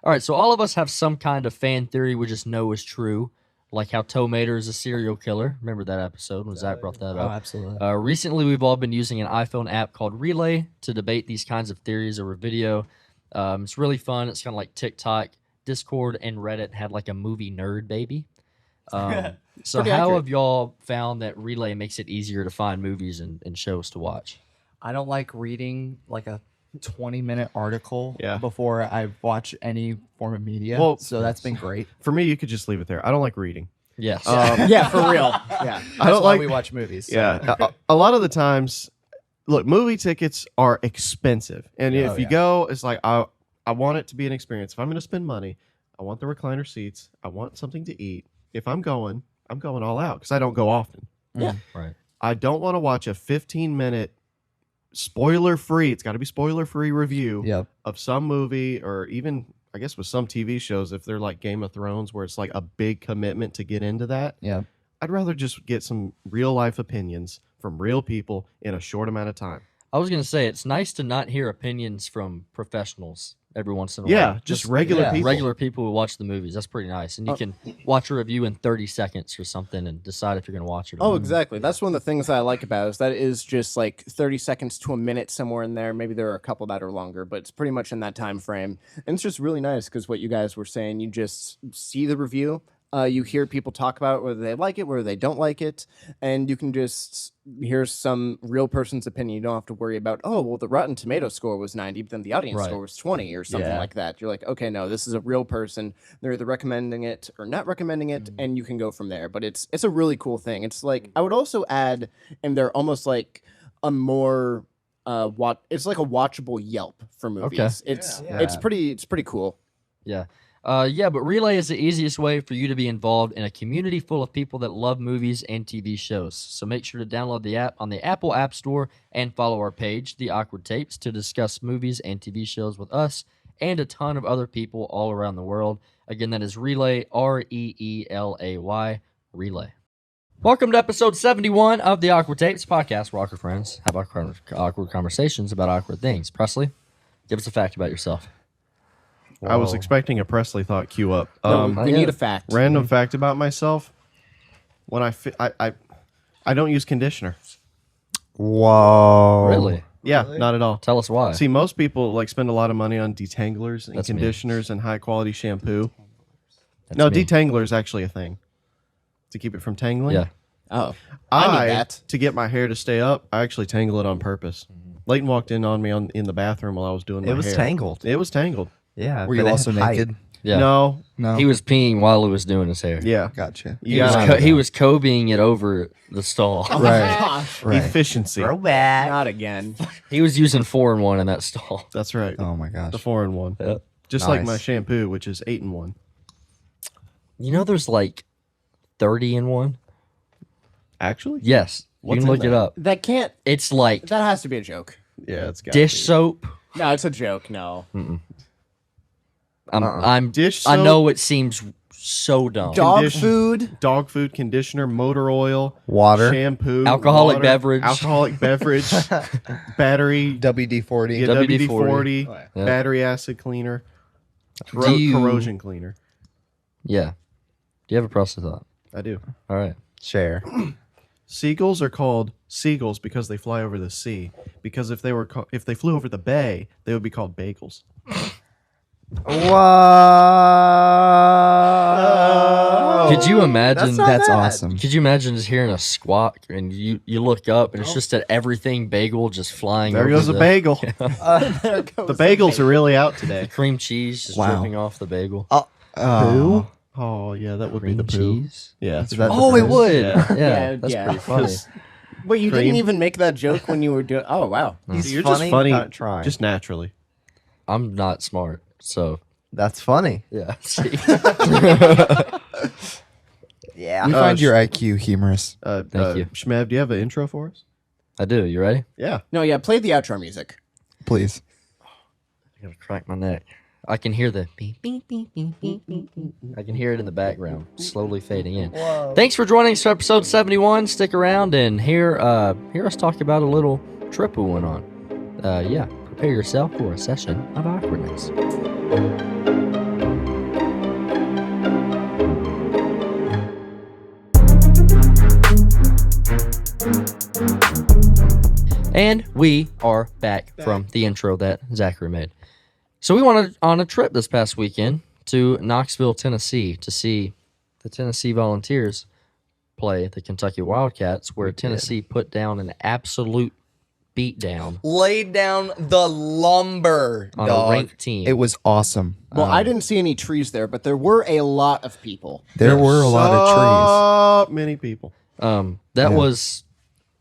All right, so all of us have some kind of fan theory we just know is true, like how Tomater is a serial killer. Remember that episode when Zach brought that up? Absolutely. Recently, we've all been using an iPhone app called Relay to debate these kinds of theories over video. It's really fun. It's kind of like TikTok. Discord and Reddit had like a movie nerd baby. So Pretty how accurate. have y'all found that Relay makes it easier to find movies and shows to watch? I don't like reading like a 20-minute article Yeah. before I watch any form of media. Well, so that's been great. For me, you could just leave it there. I don't like reading. Yes. Yeah, for real. Yeah. That's I don't why like. we watch movies. Yeah, a lot of the times, look, movie tickets are expensive, and Yeah. if you go, it's like I want it to be an experience. If I'm going to spend money, I want the recliner seats. I want something to eat. If I'm going all out because I don't go often. Yeah. Right. I don't want to watch a 15-minute spoiler-free. It's got to be spoiler-free review Yep. of some movie, or even I guess with some TV shows, if they're like Game of Thrones, where it's like a big commitment to get into that. Yep. I'd rather just get some real life opinions from real people in a short amount of time. I was going to say, it's nice to not hear opinions from professionals every once in a Yeah, while. just regular yeah, people. Regular people who watch the movies. That's pretty nice. And you can watch a review in 30 seconds or something and decide if you're going to watch it or Oh, not. exactly. That's one of the things that I like about it is that it is just like 30 seconds to a minute somewhere in there. Maybe there are a couple that are longer, but it's pretty much in that time frame. And it's just really nice because what you guys were saying, you just see the review. You hear people talk about whether they like it, whether they don't like it, and you can just hear some real person's opinion. You don't have to worry about, oh, well, the Rotten Tomato score was 90, but then the audience Right. score was 20 or something Yeah. like that. You're like, okay, no, this is a real person. They're either recommending it or not recommending it, and you can go from there. But it's a really cool thing. It's like I would also add, and they're almost like a more it's like a watchable Yelp for movies. It's pretty cool. Yeah. But Relay is the easiest way for you to be involved in a community full of people that love movies and TV shows. So make sure to download the app on the Apple App Store and follow our page, The Awkward Tapes, to discuss movies and TV shows with us and a ton of other people all around the world. Again, that is Relay, Reelay, Relay. Welcome to episode 71 of The Awkward Tapes podcast, where awkward friends have awkward conversations about awkward things. Presley, give us a fact about yourself. I was expecting a Presley thought queue up. We need a fact. Random fact about myself: when I don't use conditioner. Whoa. Really? Yeah, not at all. Tell us why. See, most people like spend a lot of money on detanglers and That's me. conditioners and high quality shampoo. That's No, me. detangler is actually a thing to keep it from tangling. Yeah. Oh, I need that. To get my hair to stay up, I actually tangle it on purpose. Leighton walked in on me in the bathroom while I was doing my It was hair. tangled. It was tangled. Yeah. Were but you it also had height. naked? Yeah. No. No. He was peeing while he was doing his hair. Yeah. Gotcha. He was, Yeah. he was Kobeing it over the stall. Right. Right. Efficiency. Throwback. Not again. He was using 4-in-1 in that stall. That's right. Oh my gosh. The 4-in-1. Yep. Just like Nice. my shampoo, which is 8-in-1. You know there's like 30 in one? Actually? Yes. What's you can in look it that? up. That can't. It's like That has to be a joke. Yeah, it's got dish soap. No, it's a joke. No. I'm Dish I soap? know it seems so dumb. Dog Condition- food. dog food, conditioner, motor oil, Water. shampoo, Alcoholic water, beverage. alcoholic beverage, battery, WD-40. yeah, WD-40. WD-40, Yeah. battery acid cleaner, Do you- corrosion cleaner. Yeah. Do you have a Presley thought? I do. All right. Share. Seagulls are called seagulls because they fly over the sea. Because if they flew over the bay, they would be called bagels. Whoa. Could you imagine That's awesome. Could you imagine just hearing a squawk and you look up and it's just that everything bagel just flying There over goes a the bagel. There goes The bagels are really out today. cream cheese just Wow. dripping off the bagel. Who? Oh yeah, that would Cream be the poo. cheese? Yeah, Is that Oh, the it first? would. Yeah. Yeah, that's yeah. pretty funny. Wait, you Cream. didn't even make that joke when you were doing. Oh wow. He's You're funny, just funny, not trying. just naturally. I'm not smart, so That's funny. yeah. See? Yeah. We find your IQ humorous. Thank you. Shmev, do you have an intro for us? I do. You ready? Yeah. No, yeah. Play the outro music. Please. I gotta crack my neck. I can hear the beep, beep, beep, beep, beep, beep, beep. I can hear it in the background, slowly fading in. Thanks for joining us for episode 71. Stick around and hear us talk about a little trip we went on. Prepare yourself for a session of awkwardness. And we are back from the intro that Zachary made. So we went on a trip this past weekend to Knoxville, Tennessee to see the Tennessee Volunteers play the Kentucky Wildcats, where Tennessee put down an absolute beatdown Laid down the lumber, on dog. a ranked team. It was awesome. Well, I didn't see any trees there, but there were a lot of people. There were a lot of So many people. That was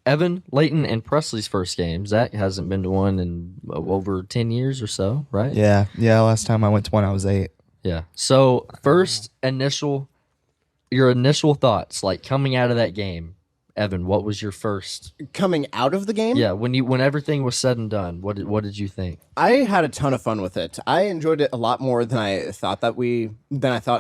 Evan, Layton, and Presley's first game. Zach hasn't been to one in over 10 years or so, right? trees. Yeah. Last time I went to one, I was 8. Yeah. So first your initial thoughts, like coming out of that game, Evan. What was your first? Coming out of the game, Yeah, when everything was said and done, what did you think? I had a ton of fun with it. I enjoyed it a lot more than I thought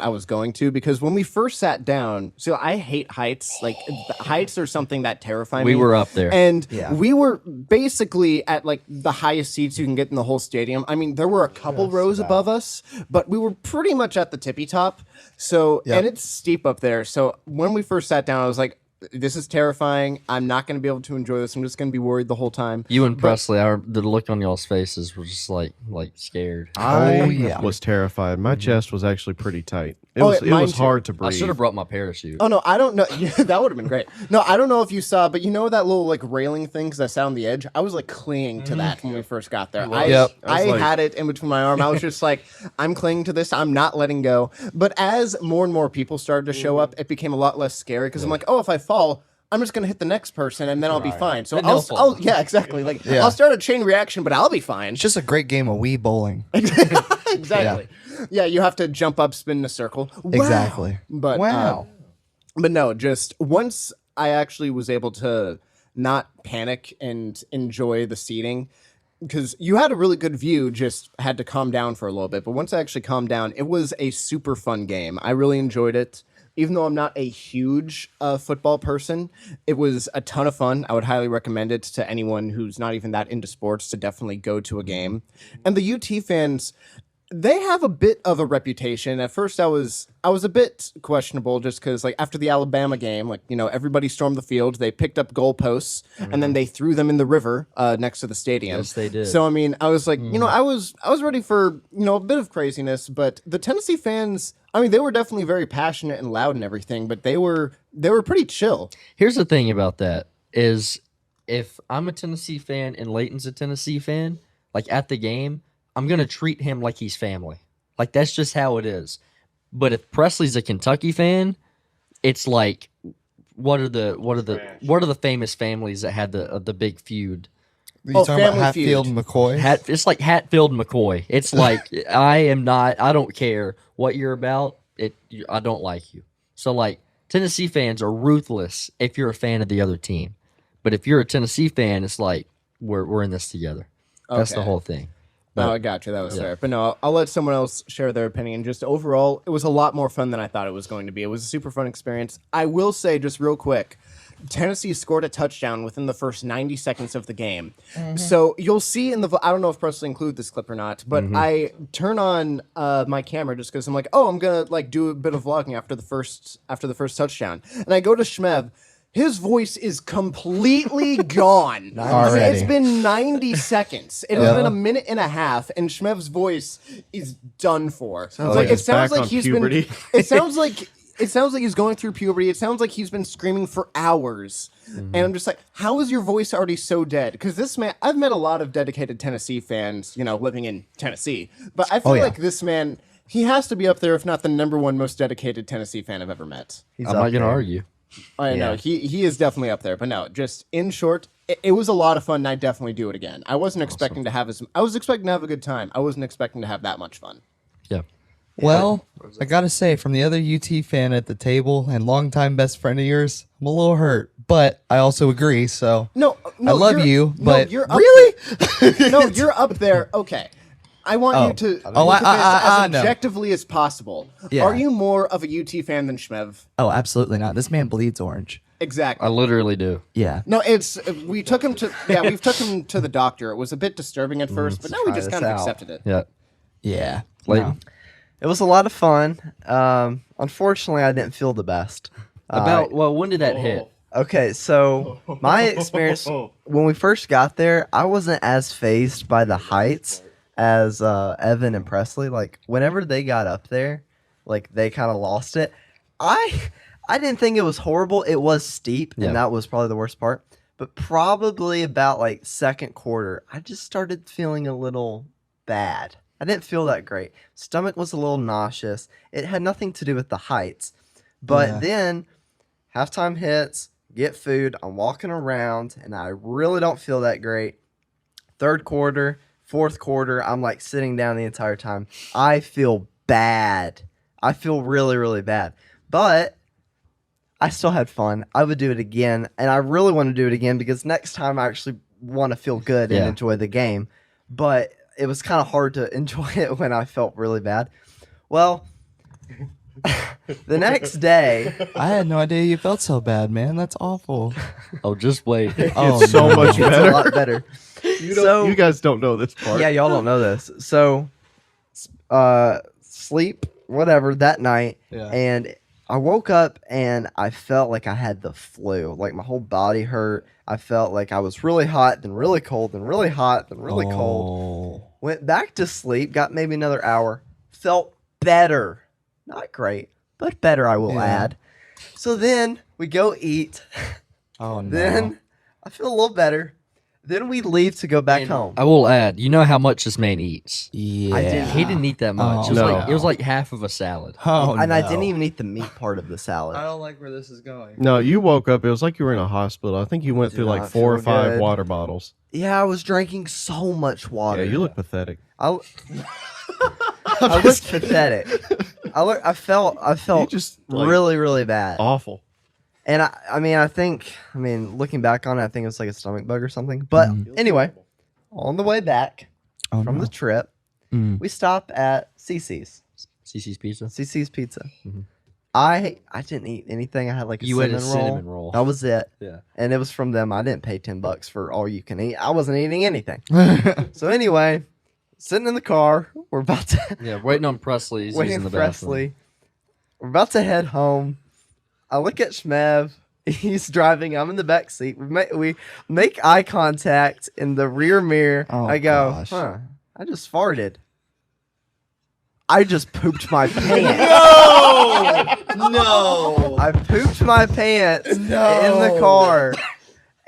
I was going to, because when we first sat down, so I hate heights. Like heights are something that terrify me. We were up there. And Yeah. we were basically at like the highest seats you can get in the whole stadium. I mean, there were a couple rows above us, but we were pretty much at the tippy top. So, and it's steep up there. So when we first sat down, I was like, this is terrifying. I'm not going to be able to enjoy this. I'm just going to be worried the whole time. You and Presley, the look on y'all's faces were just like scared. I yeah. was terrified. My chest was actually pretty tight. It Oh, was yeah, mine it was too. hard to I breathe. should have brought my parachute. Oh no, I don't know. Yeah, that would have been great. No, I don't know if you saw, but you know that little like railing thing because I sat on the edge. I was like clinging to that when we first got there. Yep. I like- had it in between my arm. I was just like, I'm clinging to this. I'm not letting go. But as more and more people started to show up, it became a lot less scary because I'm like, oh, if I fall, I'm just gonna hit the next person and then I'll be fine. So Then they'll fall. yeah, exactly. Like I'll start a chain reaction, but I'll be fine. It's just a great game of Wii bowling. Exactly. Yeah, you have to jump up, spin in a circle. Wow. Exactly. But Wow. but no, just once I actually was able to not panic and enjoy the seating, because you had a really good view, just had to calm down for a little bit. But once I actually calmed down, it was a super fun game. I really enjoyed it. Even though I'm not a huge football person, it was a ton of fun. I would highly recommend it to anyone who's not even that into sports to definitely go to a game. And the UT fans, they have a bit of a reputation. At first, I was a bit questionable just because, like, after the Alabama game, like, you know, everybody stormed the field. They picked up goalposts and then they threw them in the river next to the stadium. Yes, they did. So, I mean, I was like, you know, I was ready for, you know, a bit of craziness. But the Tennessee fans, I mean, they were definitely very passionate and loud and everything, but they were pretty chill. Here's the thing about that is, if I'm a Tennessee fan and Layton's a Tennessee fan, like at the game, I'm gonna treat him like he's family. Like that's just how it is. But if Presley's a Kentucky fan, it's like, what are the famous families that had the big feud? Are you talking about Family Hatfield Feud. and McCoy? It's like Hatfield and McCoy. It's like I don't care what you're about. I don't like you. So like Tennessee fans are ruthless if you're a fan of the other team. But if you're a Tennessee fan, it's like we're in this together. That's the Okay. whole thing. No, I got you. That was fair. But no, I'll let someone else share their opinion. Just overall, it was a lot more fun than I thought it was going to be. It was a super fun experience. I will say, just real quick, Tennessee scored a touchdown within the first 90 seconds of the game. So you'll see in the, I don't know if Presley included this clip or not, but I turn on my camera just because I'm like, oh, I'm gonna like do a bit of vlogging after the first touchdown, and I go to Shmev. His voice is completely gone. Already. It's been 90 seconds. It has been a minute and a half, and Shmev's voice is done for. like he's back on puberty. Been. It sounds like he's going through puberty. It sounds like he's been screaming for hours. And I'm just like, how is your voice already so dead? Because this man, I've met a lot of dedicated Tennessee fans, you know, living in Tennessee, but I feel yeah. like this man, he has to be up there, if not the #1 most dedicated Tennessee fan I've ever met. He's I'm not up gonna there. argue. I know he is definitely up there, but no, just in short, it was a lot of fun. And I'd definitely do it again. I wasn't expecting to have I was expecting to have a good time. I wasn't expecting to have that much fun. Yeah. Well, I gotta say, from the other UT fan at the table and longtime best friend of yours, I'm a little hurt, but I also agree. So No, I love you're- you, no, but you're up really, No, you're up there. Okay. I want you to look at this as know. objectively as possible. Yeah. Are you more of a UT fan than Shmev? oh, absolutely not. This man bleeds orange. Exactly. I literally do. Yeah. No, we've took him to the doctor. It was a bit disturbing at first, but now we try just this kind of out. accepted it. Yeah. Yeah. Layton? It was a lot of fun. Unfortunately, I didn't feel the best. When did that hit? Okay, so my experience when we first got there, I wasn't as phased by the heights as Evan and Presley. Like whenever they got up there, like they kind of lost it. I didn't think it was horrible. It was steep, Yeah. and that was probably the worst part. But probably about like second quarter, I just started feeling a little bad. I didn't feel that great. Stomach was a little nauseous. It had nothing to do with the heights. But Yeah. then halftime hits, get food, I'm walking around, and I really don't feel that great. Third quarter, fourth quarter, I'm like sitting down the entire time. I feel bad. I feel really, really bad. But I still had fun. I would do it again, and I really want to do it again because next time I actually want to feel good and Yeah. enjoy the game. But it was kind of hard to enjoy it when I felt really bad. Well, the next day, I had no idea you felt so bad, man. That's awful. Oh, just wait. Oh, It's so no. much it's a better. lot better. You guys don't know this part. Yeah, y'all don't know this. So, sleep, whatever, that night, Yeah. and I woke up and I felt like I had the flu. Like my whole body hurt. I felt like I was really hot, then really cold, then really hot, then really cold. Oh. Went back to sleep, got maybe another hour. Felt better. Not great, but better, I will Yeah. add. So then we go eat. Oh no. Then I feel a little better. Then we leave to go back And home. I will add, you know how much this man eats. Yeah. He didn't eat that much. Oh, it, was no. like, it was like half of a salad. Oh, and I no. didn't even eat the meat part of the salad. I don't like where this is going. No, you woke up. It was like you were in a hospital. I think you went Did through like not 4 or feel 5 good. water bottles. Yeah, I was drinking so much water. Yeah, you look pathetic. I looked pathetic. I felt You just like, really, really bad. awful. And I mean, looking back on it, I think it was like a stomach bug or something. But anyway, on the way back Oh, from no. the trip, Mm. we stopped at CC's. CC's Pizza. CC's Pizza. Mhm. I didn't eat anything. I had like a You ate cinnamon a roll. cinnamon roll. That was it. Yeah. And it was from them. I didn't pay $10 for all you can eat. I wasn't eating anything. So anyway, sitting in the car, we're about to Yeah, waiting on Presley's. waiting He's in for the bathroom. Presley. We're about to head home. I look at Shmev. He's driving. I'm in the back seat. We make eye contact in the rear mirror. Oh, I go, gosh. huh? I just farted. I just pooped my pants. No. I pooped my pants in the car.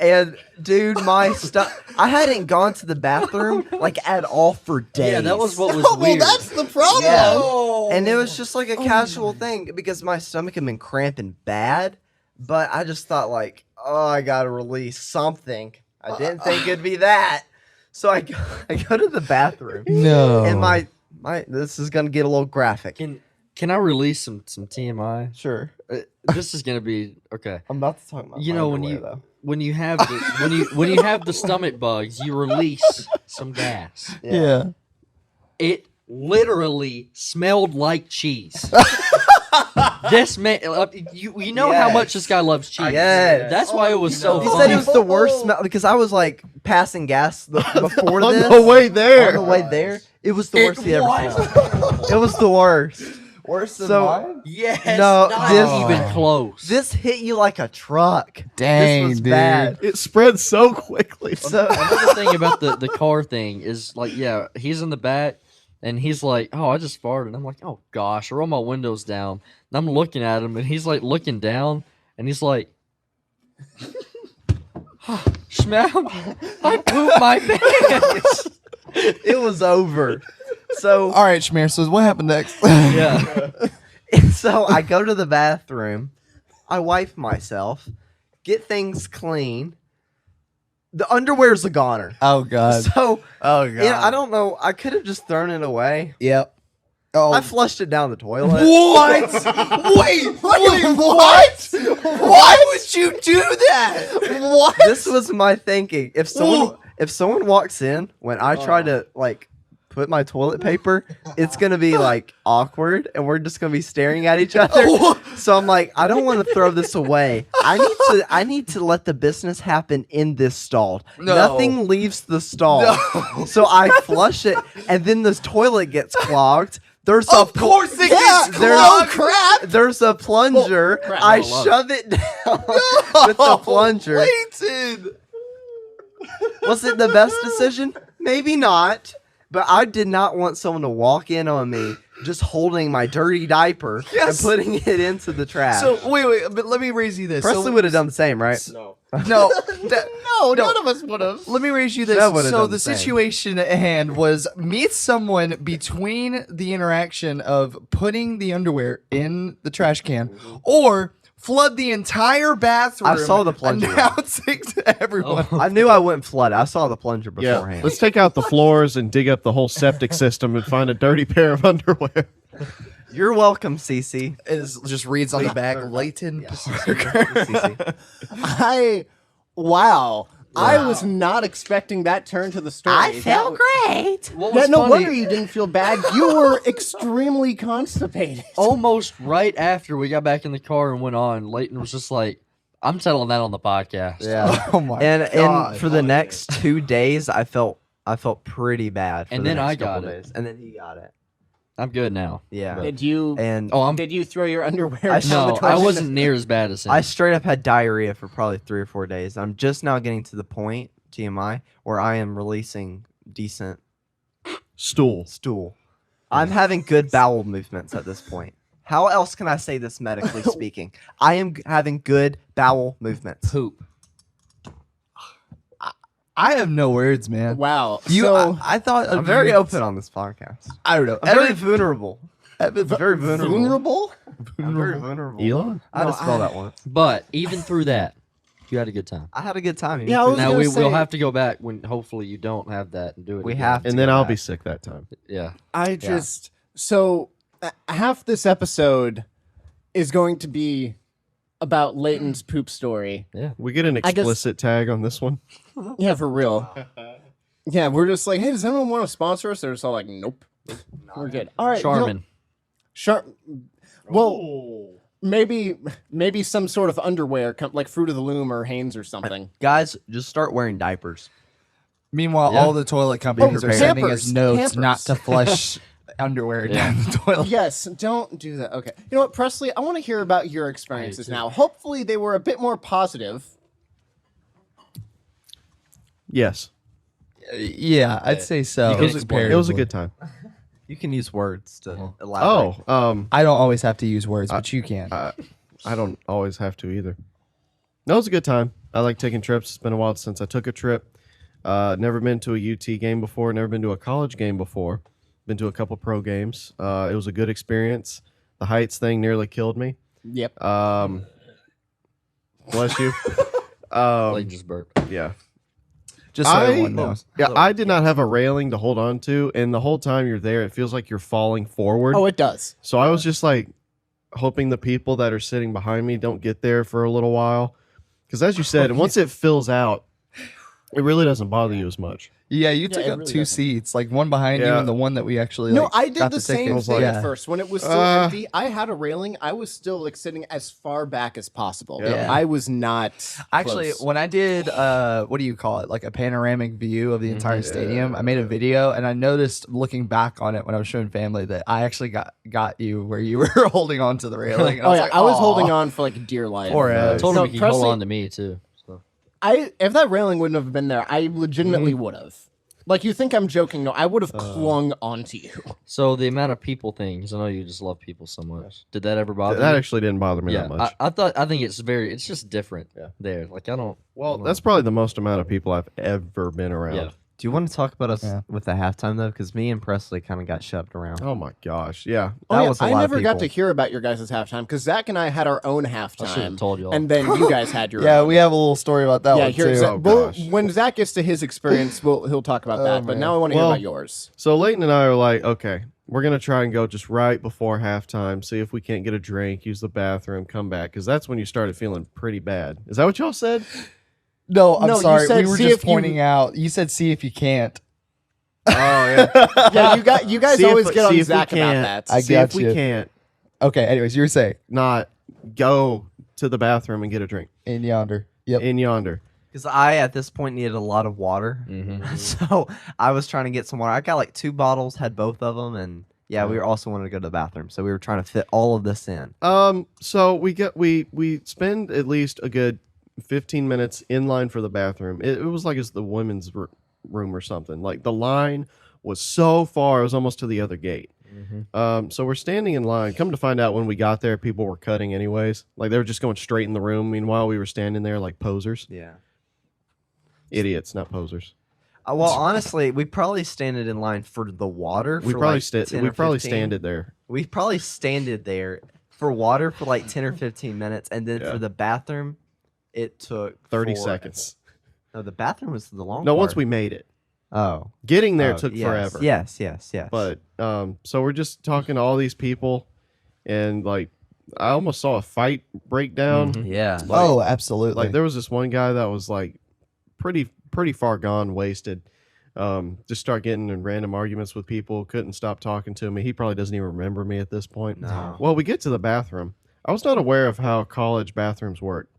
And dude, my stuff. I hadn't gone to the bathroom like at all for days. Yeah, that was what was Well, weird. that's the problem. Yeah. And it was just like a casual thing because my stomach had been cramping bad. But I just thought like, oh, I gotta release something. I didn't think it'd be that. So I go to the bathroom. No. And my this is gonna get a little graphic. Can I release some TMI? Sure. This is gonna be okay. I'm about to talk about You my know when underwear, you though. when you have the, when you have the stomach bugs, you release some gas. Yeah. It literally smelled like cheese. This man, you know how much this guy loves cheese. Yes. That's why it was so He funny. said it was the worst smell because I was like passing gas before On this. the way there. On the way there, it was the worst he ever smelled. It was the worst. Worse than So- mine? Yes, No, not this- even close. This hit you like a truck. Dang, this was dude. bad. It spread so quickly. So Another thing about the car thing is like, yeah, he's in the back and he's like, oh, I just farted. I'm like, oh gosh, I roll my windows down. And I'm looking at him and he's like looking down and he's like, Schmam, I pooped my pants. it was over. So All right, Shmear. So what happened next? Yeah. so I go to the bathroom. I wipe myself, get things clean. The underwear's a goner. Oh god. So Oh god. yeah, I don't know. I could have just thrown it away. Yep. Oh. I flushed it down the toilet. What? Wait, what? Why would you do that? What? This was my thinking. If someone walks in when I try to like put my toilet paper, it's gonna be like awkward, and we're just gonna be staring at each other. So I'm like, I don't want to throw this away. I need to let the business happen in this stall. No. Nothing leaves the stall. No. So I flush it, and then this toilet gets clogged. There's Of course it gets clogged. crap. There's a plunger. crap. I I love shove it down with the plunger. Leighton. Was it the best decision? Maybe not. But I did not want someone to walk in on me just holding my dirty diaper Yes. and putting it into the trash. So wait, but let me raise you this. Presley would have done the same, right? No. No, No, none of us would have. let me raise you this. That would've So done the the same. situation at hand was meet someone between the interaction of putting the underwear in the trash can or flood the entire bathroom. I saw the plunger. announcing to everyone. I knew I wouldn't flood. I saw the plunger Yeah, beforehand. let's take out the floors and dig up the whole septic system and find a dirty pair of underwear. You're welcome, Cece. It just reads on the back, Leighton. Cece. Wow. I was not expecting that turn to the story. great. What Yeah, was no funny, wonder you didn't feel bad. You were extremely constipated. almost right after we got back in the car and went on, Leighton was just like, I'm telling that on the podcast. Yeah. Oh my And god. for the next 2 days, I felt pretty bad. For And the then next I got couple it. days. And then he got it. I'm good now. Yeah. Did you And Oh, did you throw your underwear I down no, the I toilet? wasn't near as bad as him. I straight up had diarrhea for probably 3 or 4 days. I'm just now getting to the point, TMI, where I am releasing decent Stool. stool. I'm having good bowel movements at this point. How else can I say this medically speaking? I am having good bowel movements. Poop. I have no words, man. Wow. You, so I thought I'm very open on this podcast. I don't know. I'm very vulnerable. Evan, Very vulnerable. vulnerable? I'm very vulnerable. Elon? I had No, to spell that once. But even through that, you had a good time. I had a good time. Yeah, I was Now gonna we'll say- have to go back when hopefully you don't have that and do it. We again. have to. And then go I'll back. be sick that time. Yeah. I just so half this episode is going to be about Leighton's poop story. We get an I guess- explicit tag on this one. Yeah, for real. Yeah, we're just like, hey, does anyone want to sponsor us? They're just all like, nope, we're good. All right, Charmin. Well, maybe some sort of underwear, like Fruit of the Loom or Hanes or something. Guys, just start wearing diapers. Meanwhile, Yeah. all the toilet companies are sending us Pampers. notes Pampers. not to flush underwear down the toilet. Yes, don't do that. Okay, you know what, Presley? I want to hear about your experiences now. Hopefully, they were a bit more positive. Yes. Yeah, I'd say so. You It was, a, comparatively. it was a good time. You can use words to elaborate. I don't always have to use words, but you can. I don't always have to either. No, it was a good time. I like taking trips. It's been a while since I took a trip. Never been to a UT game before. Never been to a college game before. Been to a couple pro games. It was a good experience. The Heights thing nearly killed me. Yep. Bless you. Leighton just burped. Yeah. Just so everyone knows. Yeah, I did not have a railing to hold on to, and the whole time you're there, it feels like you're falling forward. Oh, it does. So I was just like hoping the people that are sitting behind me don't get there for a little while. Because as you said, once it fills out, it really doesn't bother you as much. Yeah, you took it up really 2 doesn't. seats, like one behind you Yeah. and the one that we actually No, like, I did got the same tickets. thing Yeah. at first. When it was still empty, I had a railing. I was still like sitting as far back as possible. Yeah. I was not Actually, close. when I did, what do you call it? Like a panoramic view of the entire stadium. I made a video, and I noticed looking back on it when I was showing family that I actually got you where you were holding on to the railing. And Oh I was yeah, like, I was "Aw." holding on for like dear life. Poor Ed. I told No, him he could hold Presley- on to me too. So. If that railing wouldn't have been there, I legitimately would have. Like, you think I'm joking? No, I would have clung onto you. So the amount of people things. I know you just love people so much. Did that ever bother That you? actually didn't bother me that much. I think it's just different there. Like I don't. Well, that's probably the most amount of people I've ever been around. Yeah. Do you want to talk about us Yeah. with the halftime though? Because me and Presley kind of got shoved around. Oh my gosh. Yeah. That yeah, was a I lot of never got people. to hear about your guys' halftime because Zach and I had our own I should have halftime, told you all. and then you guys had your Yeah, own. we have a little story about that yeah, one here's too. Oh, well, gosh. when Zach gets to his experience, he'll talk about that. But man. now I want to hear Well- about yours. So Leighton and I are like, okay, we're going to try and go just right before halftime, see if we can't get a drink, use the bathroom, come back. Because that's when you started feeling pretty bad. Is that what y'all said? No, I'm No, you sorry. said We were see just if you- pointing out. You said see if you can't. Oh, yeah. Yeah, you guys See if- always get see on if we Zach about can't. that. I see got if we you. can't Okay, anyways, you were saying not go to the bathroom and get a drink in yonder. Yep. in yonder. Because I, at this point, needed a lot of water. Mhm. So I was trying to get some water. I got like 2 bottles, had both of them, and Yeah, we were also wanted to go to the bathroom, so we were trying to fit all of this in. So we spend at least a good 15 minutes in line for the bathroom. It was like it's the women's room or something. Like the line was so far, it was almost to the other gate. So we're standing in line. Come to find out, when we got there, people were cutting anyways. Like they were just going straight in the room. Meanwhile, we were standing there like posers. Yeah. Idiots, not posers. Well, honestly, we probably standed in line for the water. We for probably like 10 we or probably 15. standed there. We probably standed there for water for like 10 or 15 minutes, and then Yeah. for the bathroom, it took 30 forever. seconds. No, the bathroom was the long. No, part. once we made it. Oh, Getting there Oh, took yes, forever. Yes. But so we're just talking to all these people, and like I almost saw a fight break down. yeah. Oh, absolutely. Like there was this one guy that was like pretty far gone, wasted. Just start getting in random arguments with people. Couldn't stop talking to me. He probably doesn't even remember me at this point. No. Well, we get to the bathroom. I was not aware of how college bathrooms work.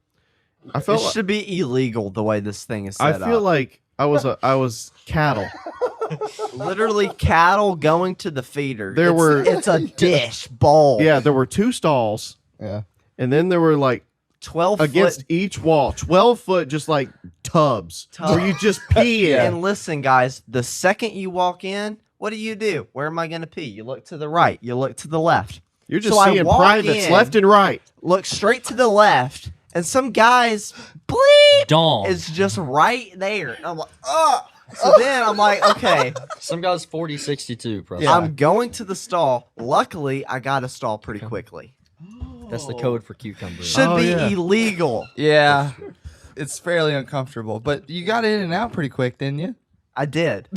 I It felt should be illegal the way this thing is I set feel up. like I was cattle. Literally cattle going to the feeder. There were- It's a dish bowl. Yeah, there were 2 stalls, yeah. and then there were like 12 against foot. each wall, 12-foot, just like tubs where you just pee in. And listen, guys, the second you walk in, what do? Where am I going to pee? You look to the right. You look to the left. You're just So I seeing walk privates in- left and right. Look straight to the left, and some guy's bleep Dawn. is just right there. And I'm like, ugh. So then I'm like, okay, Some guy's 40-62, Preston. Yeah. I'm going to the stall. Luckily, I got a stall pretty quickly. That's the code for cucumbers. Should Oh, be yeah. illegal. Yeah. It's fairly uncomfortable, but you got in and out pretty quick, didn't you? I did.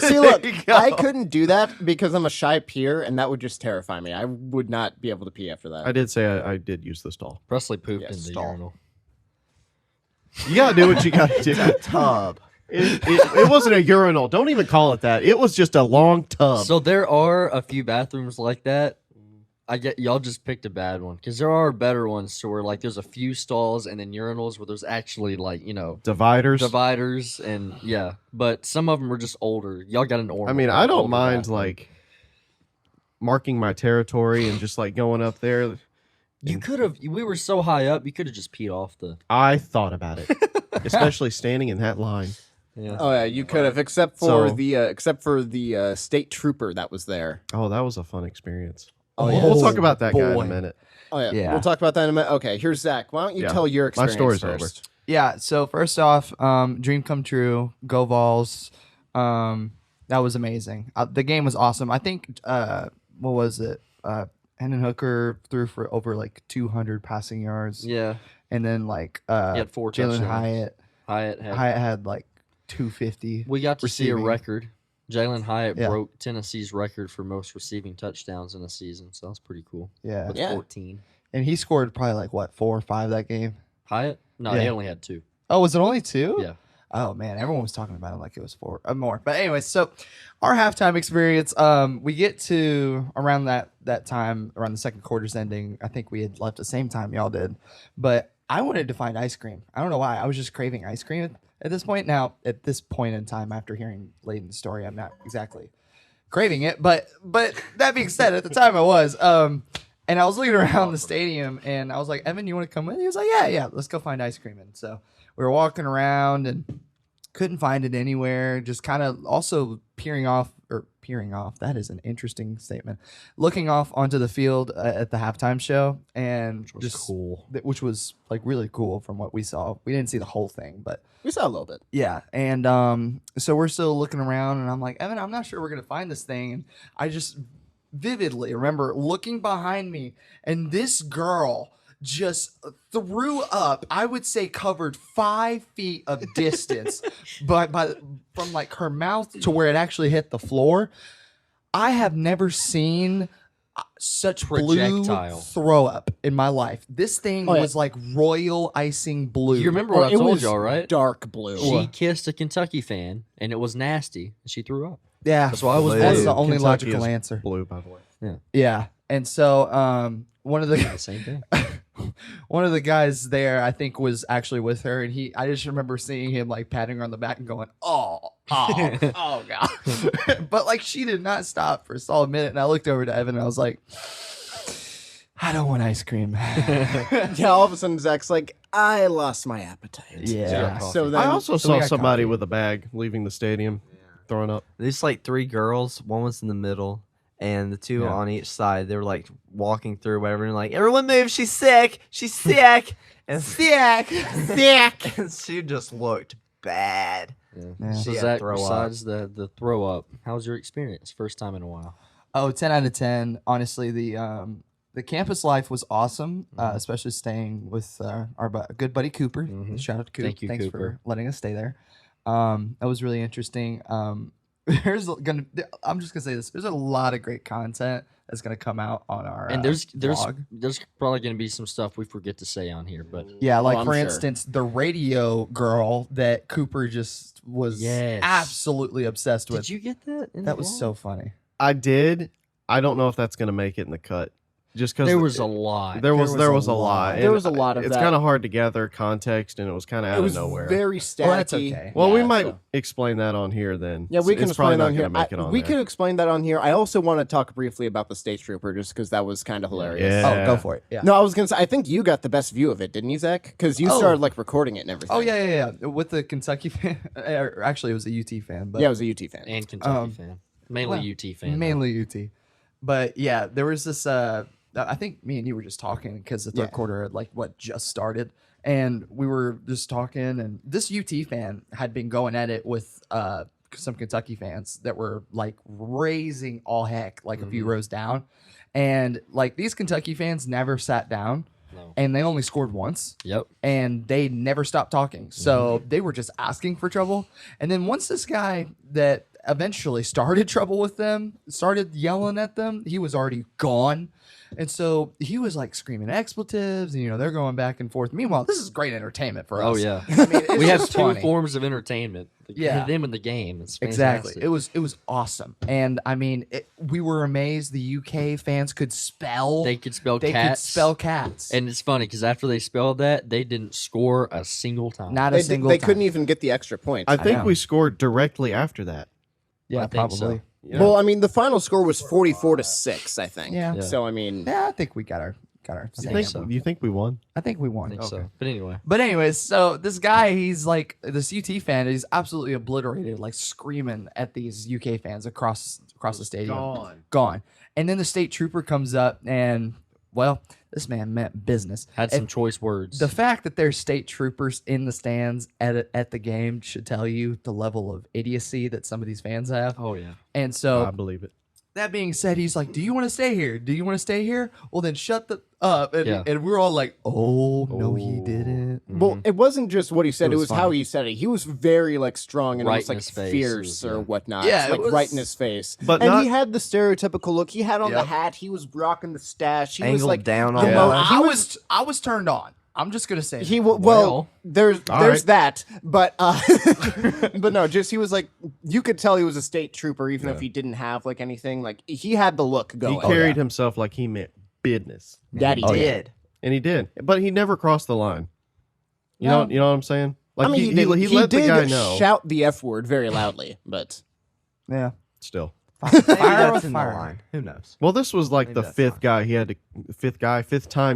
See, look, you go. I couldn't do that because I'm a shy peer, and that would just terrify me. I would not be able to pee after that. I did say I did use the stall. Presley pooped Yes, in the stall. urinal. You gotta do what you gotta do. Tub. It wasn't a urinal. Don't even call it that. It was just a long tub. So there are a few bathrooms like that. I get y'all just picked a bad one because there are better ones to where like there's a few stalls and then urinals where there's actually like Dividers. dividers and yeah, but some of them are just older. Y'all got an I mean, I don't older mind bathroom. like marking my territory and just like going up there. You could have. We were so high up, you could have just peed off the. I thought about it, especially standing in that line. Yeah. Oh yeah, you could have, except for So- the state trooper that was there. Oh, that was a fun experience. Oh, yeah. We'll talk about that guy in a boy. minute. Oh yeah. Yeah. We'll talk about that in a minute. Okay, here's Zach. Why don't you Yeah. tell your My experience story's first? Yeah. So first off, dream come true. Go Vols. That was amazing. The game was awesome. I think what was it? Hendon Hooker threw for over like 200 passing yards, Yeah. and then like He had 4 Jalen touchdowns. Hyatt Hyatt had like 250. We got to see a receiving. record. Jalen Hyatt Yeah. broke Tennessee's record for most receiving touchdowns in a season, so that's pretty cool. Yeah, With Yeah. 14. and he scored probably like what 4 or 5 that game. Hyatt? No, Yeah. he only had 2. Oh, was it only 2? Yeah. Oh man, everyone was talking about it like it was 4 more. But anyways, so our halftime experience, we get to around that time, around the second quarter's ending. I think we had left the same time y'all did, but I wanted to find ice cream. I don't know why. I was just craving ice cream at this point. Now, at this point in time, after hearing Layden's story, I'm not exactly craving it. But that being said, at the time I was. And I was looking around the stadium, and I was like, Evan, you want to come with? He was like, yeah, let's go find ice cream. And so we were walking around and couldn't find it anywhere. Just kind of also peering off. That is an interesting statement. Looking off onto the field at the halftime show, and Which was just cool. which was like really cool from what we saw. We didn't see the whole thing, but We saw a little bit. yeah. And so we're still looking around, and I'm like, Evan, I'm not sure we're gonna find this thing. And I just vividly remember looking behind me, and this girl just threw up, I would say covered 5 feet of distance but from like her mouth to where it actually hit the floor. I have never seen such blue Projectile. throw up in my life. This thing Oh, yeah. was like royal icing blue. You remember what I it told was y'all, right? dark blue. She kissed a Kentucky fan, and it was nasty, and she threw up. Yeah, That's why I was that's blue. the only Kentucky logical is answer. Blue, by the way. Yeah, and so one of The the same thing. one of the guys there, I think, was actually with her, and I just remember seeing him like patting her on the back and going, "Oh, oh God!" But like she did not stop for a solid minute, and I looked over to Evan and I was like, "I don't want ice cream." Yeah, all of a sudden Zach's like, I lost my appetite. Yeah. So then I also So we saw got somebody coffee. with a bag leaving the stadium, throwing up. There's like 3 girls. One was in the middle, and the 2 Yeah. on each side. They were like walking through whatever, and like, everyone move. She's sick. She's sick. And sick. Sick. And she just looked bad. Yeah. So She had Zach, throw up. besides the throw up, how was your experience? First time in a while. Oh, 10 out of 10. Honestly, the campus life was awesome, especially staying with our good buddy Cooper. Shout out to Coop. Thank you, Thanks Cooper. for letting us stay there. That was really interesting. I'm just gonna say this. There's a lot of great content that's gonna come out on our And there's vlog. probably going to be some stuff we forget to say on here, but Yeah, like I'm for sure. instance, the radio girl that Cooper just was Yes. absolutely obsessed with. did you get that? in That the was vlog? so funny. I did. I don't know if that's going to make it in the cut. Just because There was a lot. there was a lot. There And was a lot of It's that. kind of hard to gather context, and it was kind of It out was of nowhere. very staticky. Well, that's okay. Well, we Yeah, might so- explain that on here then. Yeah, we can It's probably explain not on here. gonna make it on we there. could explain that on here. I also want to talk briefly about the state trooper, just because that was kind of hilarious. Yeah. Oh, go for it. Yeah. No, I was gonna say. I think you got the best view of it, didn't you, Zach? Because you Oh. started like recording it and everything. Oh yeah. With the Kentucky fan, or actually it was a UT fan, but Yeah, it was a UT fan. and Kentucky fan. Mainly well, UT fan. though. mainly UT. But yeah, there was this. I think me and you were just talking because the third Yeah. quarter had just started, and we were just talking, and this UT fan had been going at it with some Kentucky fans that were like raising all heck like a few rows down, and like these Kentucky fans never sat down, No. and they only scored once. Yep. And they never stopped talking. So they were just asking for trouble. And then once this guy that eventually started trouble with them started yelling at them, he was already gone. And so he was like screaming expletives, and they're going back and forth. Meanwhile, this is great entertainment for us. Oh yeah. I mean, it's we have just two funny. forms of entertainment. Yeah. Them and the game. It's Exactly. fantastic. It was awesome. And I mean, we were amazed the UK fans could spell. They could spell They cats. could spell cats. And it's funny because after they spelled that, they didn't score a single time. not They, a single they time. couldn't even get the extra point. I think know. we scored directly after that. Yeah, I think so. probably. Yeah. Well, I mean, the final score was 44-6. I think. Yeah. Yeah. So I mean, Yeah, I think we got our You think we won? I think we won. I think so. But anyway. But anyways, so this guy, he's like this UT fan. He's absolutely obliterated, like screaming at these UK fans across the stadium. Gone. And then the state trooper comes up, and well, this man meant business. Had some choice words. The fact that there's state troopers in the stands at the game should tell you the level of idiocy that some of these fans have. oh yeah. And so I believe it. that being said, he's like, "Do you want to stay here? Do you want to stay here? Well, then shut the up." And, Yeah. and we're all like, "Oh no, he didn't." well, it wasn't just what he said; It it was was how funny. he said it. He was very like strong and Right almost in like his face. fierce Yeah. or whatnot. Yeah, it like was- right in his face. But and not- he had the stereotypical look. He had on the Yep. hat. He was rocking the stash. He was Angled like down the on mo- that. he I was turned on. I'm just gonna say He that. well, there's All there's right. that, but but no, just he was like you could tell he was a state trooper even if he didn't have like anything. Like he had the look He going. carried himself like he meant business, That he Oh, did. did. and he did. But he never crossed the line. You No. know what I'm saying? Like I mean, he, did, he let the did guy know. shout the F word very loudly, but Yeah. Still, Maybe Fire that's with in fire. the line. Who knows? well, this was like Maybe the that's fifth time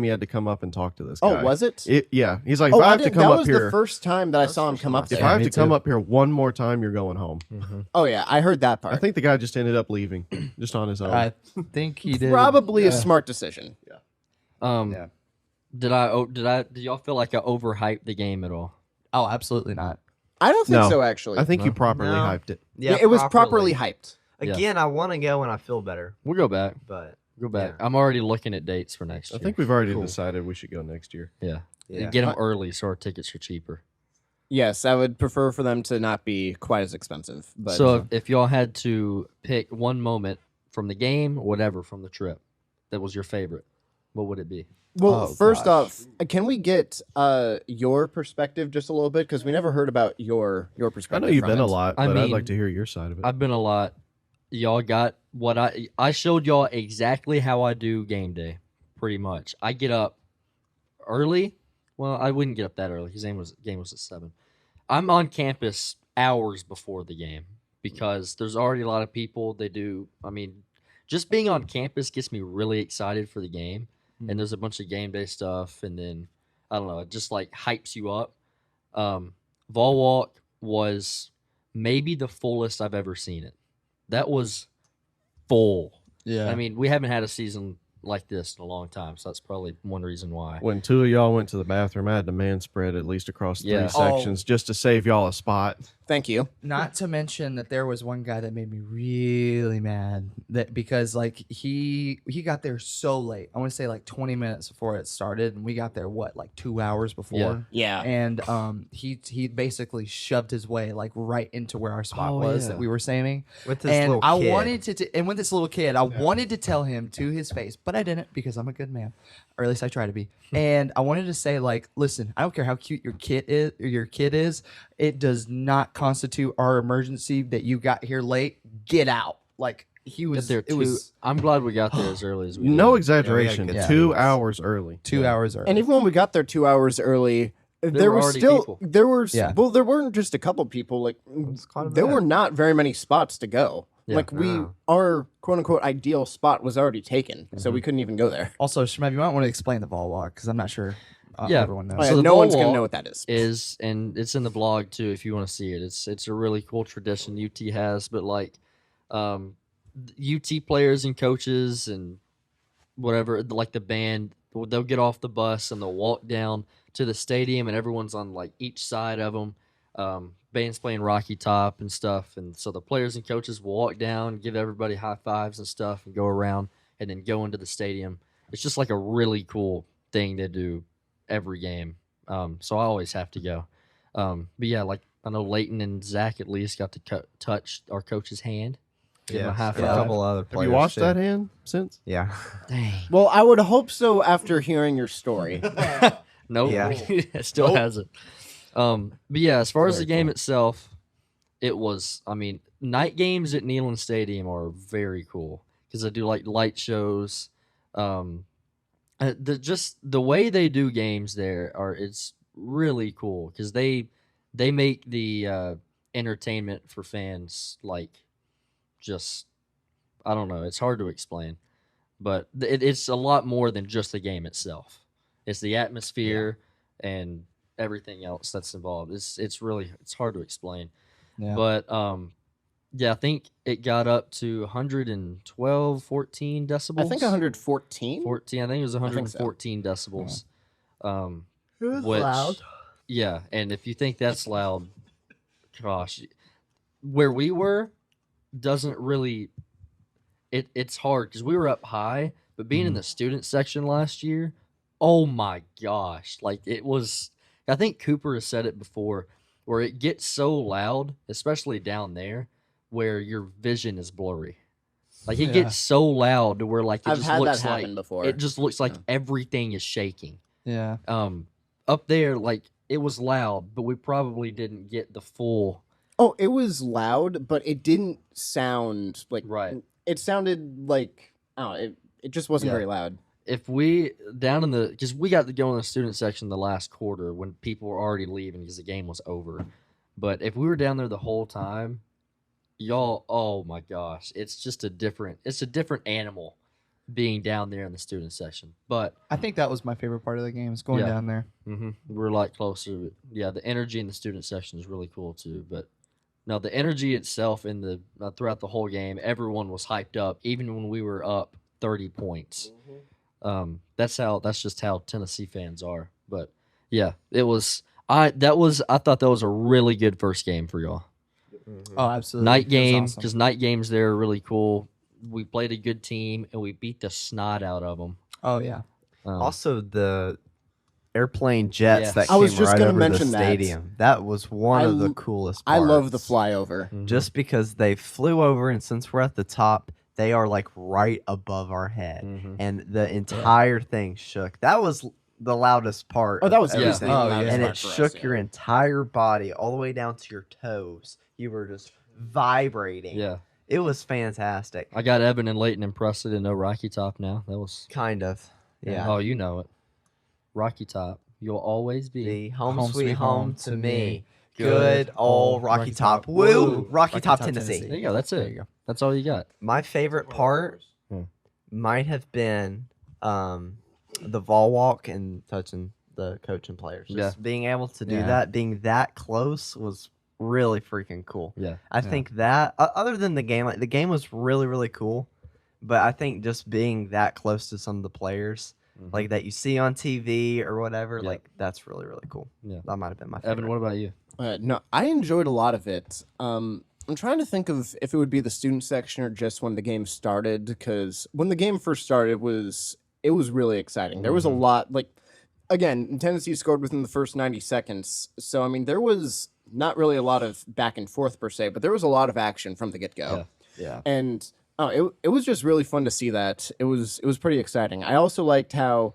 he had to come up and talk to this guy. oh, was it? Yeah, he's like, Oh, if I have to didn't- come that up was here, the first time that I saw him come up if there. I have me to come too. up here one more time, you're going home. Oh yeah, I heard that part. I think the guy just ended up leaving, just on his own. I think he did. Probably a smart decision. Yeah. Did y'all feel like I overhyped the game at all? Oh, absolutely not. I don't think No. so. Actually, I think you properly No. hyped it. yeah, it was properly hyped. Again, I want to go when I feel better, We'll go back. but Go back. Yeah. I'm already looking at dates for next I year. think we've already Cool. decided we should go next year. Yeah. Yeah. Get them early so our tickets are cheaper. Yes, I would prefer for them to not be quite as expensive. But So if y'all had to pick one moment from the game, whatever, from the trip, that was your favorite, what would it be? well, Oh, first gosh. off, can we get your perspective just a little bit because we never heard about your I perspective. know you've from been it. a lot, I but I'd mean, like to hear your side of it. I've been a lot. Y'all got what I showed y'all exactly how I do game day, pretty much. I get up early. Well, I wouldn't get up that early. His game was at 7. I'm on campus hours before the game because there's already a lot of people. Just being on campus gets me really excited for the game. And there's a bunch of game day stuff, and then I don't know, it just like hypes you up. Vol Walk was maybe the fullest I've ever seen it. That was full. Yeah. I mean, we haven't had a season like this in a long time, so that's probably one reason why. When 2 of y'all went to the bathroom, I had to man spread at least across 3 Yeah. sections just to save y'all a spot. Thank you. Not to mention that there was one guy that made me really mad because like he got there so late. I want to say like 20 minutes before it started, and we got there like 2 hours before. Yeah. And he basically shoved his way like right into where our spot Oh, was yeah. that we were saving. With this And little I kid. wanted and with this little kid, I wanted to tell him to his face, but I didn't because I'm a good man, or at least I try to be. And I wanted to say like, listen, I don't care how cute your kid is. It does not constitute our emergency that you got here late. Get out. Like he was. There It was I'm glad we got there as early as we did. No exaggeration. good 2 seats. hours early. 2 hours early. And even when we got there 2 hours early, there were was already still people. there were Yeah. well, there weren't just a couple people. Like quite a there bit. were not very many spots to go. Yeah. Like our quote unquote ideal spot was already taken, so we couldn't even go there. Also, Shmev, you might want to explain the ball walk because I'm not sure Yeah. everyone knows. Oh, yeah, So the no ball one's gonna walk know what that is. And it's in the blog too if you want to see it. It's a really cool tradition UT has, but like UT players and coaches and whatever, like the band, they'll get off the bus and they'll walk down to the stadium, and everyone's on like each side of them. Band's playing Rocky Top and stuff, and so the players and coaches will walk down, give everybody high fives and stuff, and go around, and then go into the stadium. It's just like a really cool thing to do every game. So I always have to go. But yeah, like I know Leighton and Zach at least got to touch our coach's hand. Give him a high a five. couple other Have players. you watched too. that hand since? Yeah. Dang. Well, I would hope so after hearing your story. Nope. Yeah. It still hasn't. But yeah, as far as the game itself, it was, night games at Neyland Stadium are very cool because they do like light shows. The way they do games there it's really cool because they make the entertainment for fans like just, I don't know, it's hard to explain, but it's a lot more than just the game itself. It's the atmosphere and everything else that's involved. It's hard to explain. Yeah. But yeah, I think it got up to 112, 14 decibels. I think 114. 14. I think it was think so. 114 decibels. It was Which, loud. Yeah, and if you think that's loud, gosh, where we were doesn't really. It's hard because we were up high, but being in the student section last year, oh my gosh, like it was. I think Cooper has said it before, where it gets so loud, especially down there, where your vision is blurry. Like it gets so loud to where like it I've just had looks that like happen before. it just looks like Yeah. everything is shaking. Yeah. Up there, like it was loud, but we probably didn't get the full. Oh, it was loud, but it didn't sound like Right. It sounded like it just wasn't Yeah. very loud. If we down in the, because we got to go in the student section the last quarter when people were already leaving because the game was over. But if we were down there the whole time, y'all, oh my gosh, it's a different animal being down there in the student section. But I think that was my favorite part of the game is going Yeah. down there. we're a lot closer. Yeah, the energy in the student section is really cool too. But no, the energy itself in the throughout the whole game, everyone was hyped up, even when we were up 30 points. That's just how Tennessee fans are. But yeah, it was. I thought that was a really good first game for y'all. Oh, absolutely. Night It was game, awesome. because night games there are really cool. We played a good team and we beat the snot out of them. Oh yeah. Also, the airplane jets Yes. that I was came just right gonna over mention the that. stadium. That was one of the l- coolest I parts. love the flyover. Just because they flew over, and since we're at the top, they are like right above our head, Mhm. and the entire thing shook. That was the loudest part. Oh, that of was Yeah. easily Oh, the loudest and part it for us, shook yeah. your entire body all the way down to your toes. You were just vibrating. Yeah, It was fantastic. I got Evan and Leighton impressed. They didn't know Rocky Top now. That was Kind of. Yeah. Oh, you know it. Rocky Top, you'll always be. The home sweet home to me. Good old Rocky Top. Woo! Woo! Rocky Top, Top, Tennessee. Tennessee. There you go. That's it. There you go. That's all you got. My favorite part might have been the ball walk and touching the coach and players. Just being able to do that, being that close was really freaking cool. Yeah. I think that other than the game, like the game was really, really cool. But I think just being that close to some of the players, like that you see on TV or whatever, like that's really, really cool. Yeah. That might have been my favorite. Evan, what about you? No, I enjoyed a lot of it. I'm trying to think of if it would be the student section or just when the game started, because when the game first started, it was really exciting. There was a lot, like, again, Tennessee scored within the first 90 seconds. So, I mean, there was not really a lot of back and forth per se, but there was a lot of action from the get-go. Yeah. And it was just really fun to see that. It was pretty exciting. I also liked how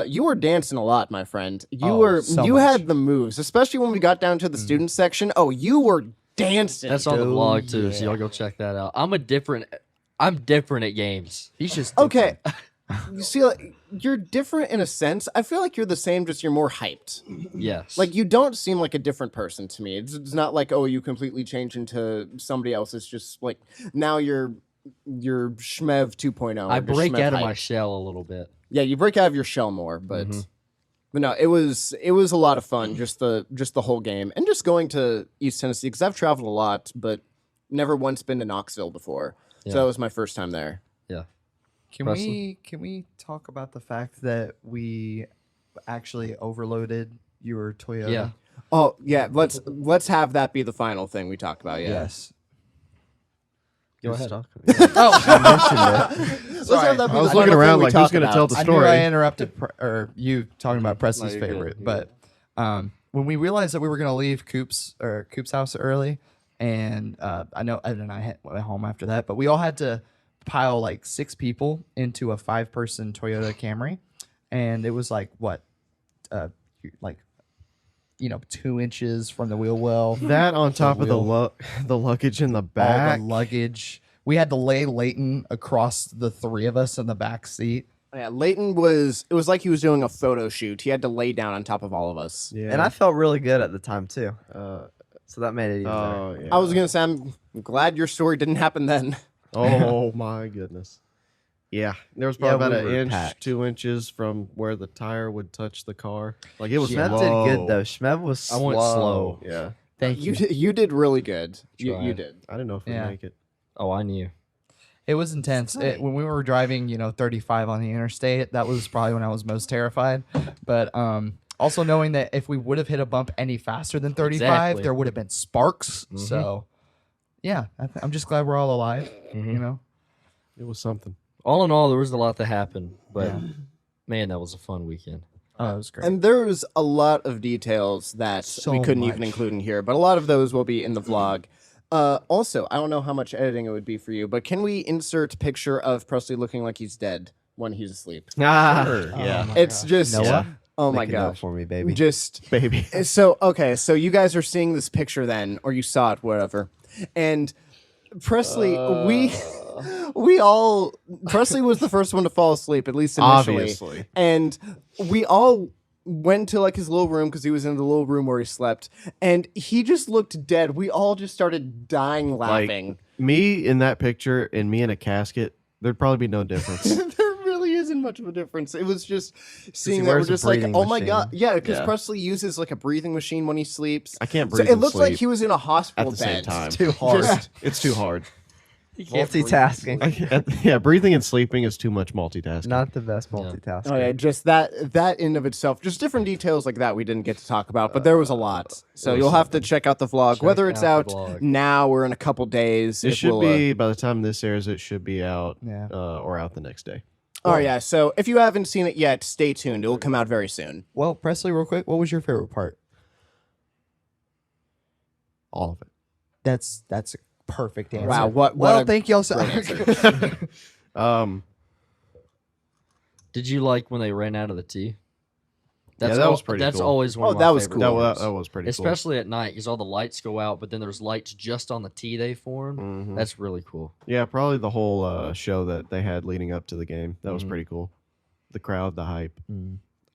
you were dancing a lot, my friend. You had the moves, especially when we got down to the student section. Oh, you were dancing. That's on the vlog too, so y'all go check that out. I'm different at games. He's just Okay. You see, like, you're different in a sense. I feel like you're the same, just you're more hyped. Yes. Like, you don't seem like a different person to me. It's not like, oh, you completely change into somebody else. It's just like now you're Shmev 2.0. I break out of hype. my shell a little bit. Yeah, you break out of your shell more, but no, it was a lot of fun, just the whole game, and just going to East Tennessee because I've traveled a lot, but never once been to Knoxville before, so that was my first time there. Yeah. Can we talk about the fact that we actually overloaded your Toyota? Yeah. Oh yeah, let's have that be the final thing we talk about. Yeah. Yes. Go ahead. Let's have that be I was the looking final around thing we like, who's talk going to about. tell the I knew story? I interrupted you talking about Presley's you're good, favorite, you're but when we realized that we were going to leave Coop's house early, and I know Ed and I went home after that, but we all had to pile like 6 people into a 5-person Toyota Camry, and it was like what, 2 inches from the wheel well. That on top of the luggage in the All back. the luggage. We had to lay Leighton across the 3 of us in the back seat. Yeah, Leighton it was like he was doing a photo shoot. He had to lay down on top of all of us. Yeah. And I felt really good at the time too. So that made it easier. Oh, yeah. I was gonna say, I'm glad your story didn't happen then. Oh my goodness. Yeah, there was probably about we an were inch, packed. 2 inches from where the tire would touch the car. Like it was Shmev low. did good though. Shmev was slow. I went slow. Yeah, Thank you. You did really good. You Tried. did. I didn't know if we'd Yeah. make it. Oh, I knew. It was intense. When we were driving, 35 on the interstate, that was probably when I was most terrified. But also knowing that if we would have hit a bump any faster than 35, Exactly. there would have been sparks. So, yeah, I'm just glad we're all alive. It was something. All in all, there was a lot that happened, but man, that was a fun weekend. Oh, it was great. And there's a lot of details that So we couldn't even much. include in here, but a lot of those will be in the vlog. Also, I don't know how much editing it would be for you, but can we insert a picture of Presley looking like he's dead when he's asleep? Yeah, It's just Noah? oh my Make a note gosh. for me, baby. Just baby. so okay, so you guys are seeing this picture then, or you saw it, whatever. And Presley, we all Presley was the first one to fall asleep, at least initially. Obviously. And we all went to like his little room because he was in the little room where he slept, and he just looked dead. We all just started dying laughing. Me in that picture and me in a casket, there'd probably be no difference. There really isn't much of a difference. It was just seeing he that we're wears a just like, breathing oh my machine. god, yeah, because Yeah. Presley uses like a breathing machine when he sleeps. I can't So breathe it and looked like sleep he was in a hospital at the same bed. time. Too hard. Just- It's too hard. Multitasking. Yeah, breathing and sleeping is too much multitasking. Not the best multitasking. Oh yeah, just that in of itself, just different details like that we didn't get to talk about, but there was a lot. So you'll have to check out the vlog, Check whether it's out the out vlog. now or in a couple days. It should will, be by the time this airs. It should be out, Yeah. or out the next day. Oh yeah, so if you haven't seen it yet, stay tuned. It will come out very soon. Well, Presley, real quick, what was your favorite part? All of it. That's a perfect answer. Wow, what Well, a thank y'all so Did you like when they ran out of the tea? Yeah, that was pretty That's cool. always one Oh, of my that was favorite cool. parts. That was pretty Especially at night, because all the lights go out, but then there's lights just on the tee they form. Mhm. That's really cool. cool. Yeah, probably the whole show that they had leading up to the game. That was Mhm. pretty cool. The crowd, the hype.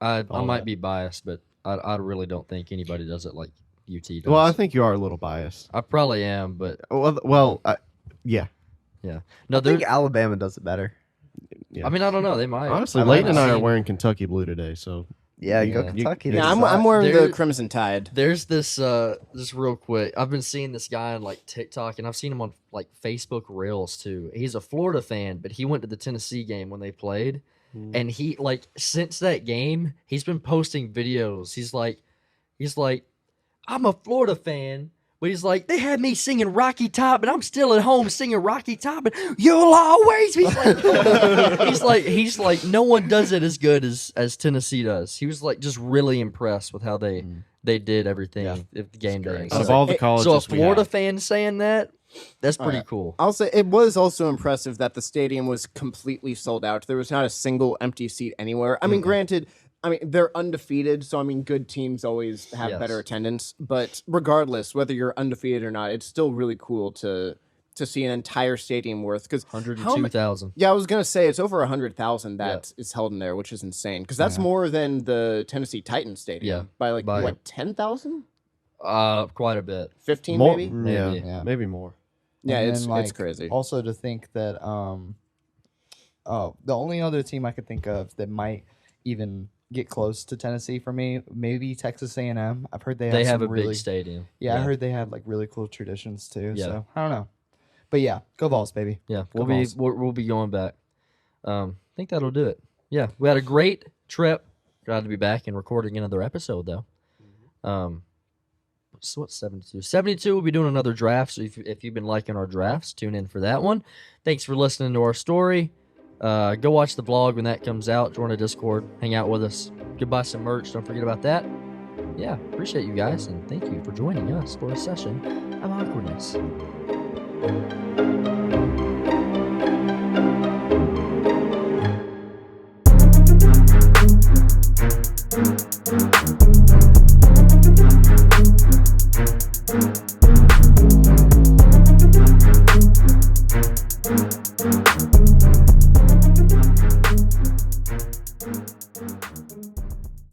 I all might that. be biased, but I really don't think anybody does it like UT does. Well, I think you are a little biased. I probably am, but Yeah. no, I think they're. Alabama does it better. I mean, I don't know. They might. Honestly, I Leighton and haven't I are seen- wearing Kentucky blue today, so Yeah, go Yeah. Kentucky. Yeah, That's I'm wearing the There- Crimson Tide. There's this just real quick. I've been seeing this guy on like TikTok, and I've seen him on like Facebook Reels too. He's a Florida fan, but he went to the Tennessee game when they played, and he like since that game, he's been posting videos. He's like, I'm a Florida fan. But he's like, they had me singing Rocky Top, and I'm still at home singing Rocky Top, and you'll always. He's like, no one does it as good as Tennessee does. He was like just really impressed with how they did everything at the game day. out of all the Hey, colleges, So a we Florida have, fan saying that, that's pretty cool. I'll say it was also impressive that the stadium was completely sold out. There was not a single empty seat anywhere. I mean, granted, they're undefeated, so I mean, good teams always have Yes. better attendance. But regardless, whether you're undefeated or not, it's still really cool to see an entire stadium worth. Because 102,000. yeah, I was gonna say it's over 100,000 that is held in there, which is insane. Because that's more than the Tennessee Titans stadium by By- what 10,000, Quite a bit. 15 more, maybe. Maybe. yeah, maybe more. Yeah, And it's then, it's crazy. Also to think that the only other team I could think of that might even get close to Tennessee for me, maybe Texas A&M. I've heard They have some a really, big stadium. Yeah, I heard they have like really cool traditions too. Yeah. So I don't know, but yeah, go Vols, baby. Yeah, Go we'll Vols. we'll be going back. I think that'll do it. Yeah, we had a great trip. Glad to be back and recording another episode though. So what's 72? 72, we'll be doing another draft. So if you've been liking our drafts, tune in for that one. Thanks for listening to our story. Go watch the vlog when that comes out. Join the Discord. Hang out with us. Go buy some merch. Don't forget about that. Yeah, appreciate you guys and thank you for joining us for a session of awkwardness.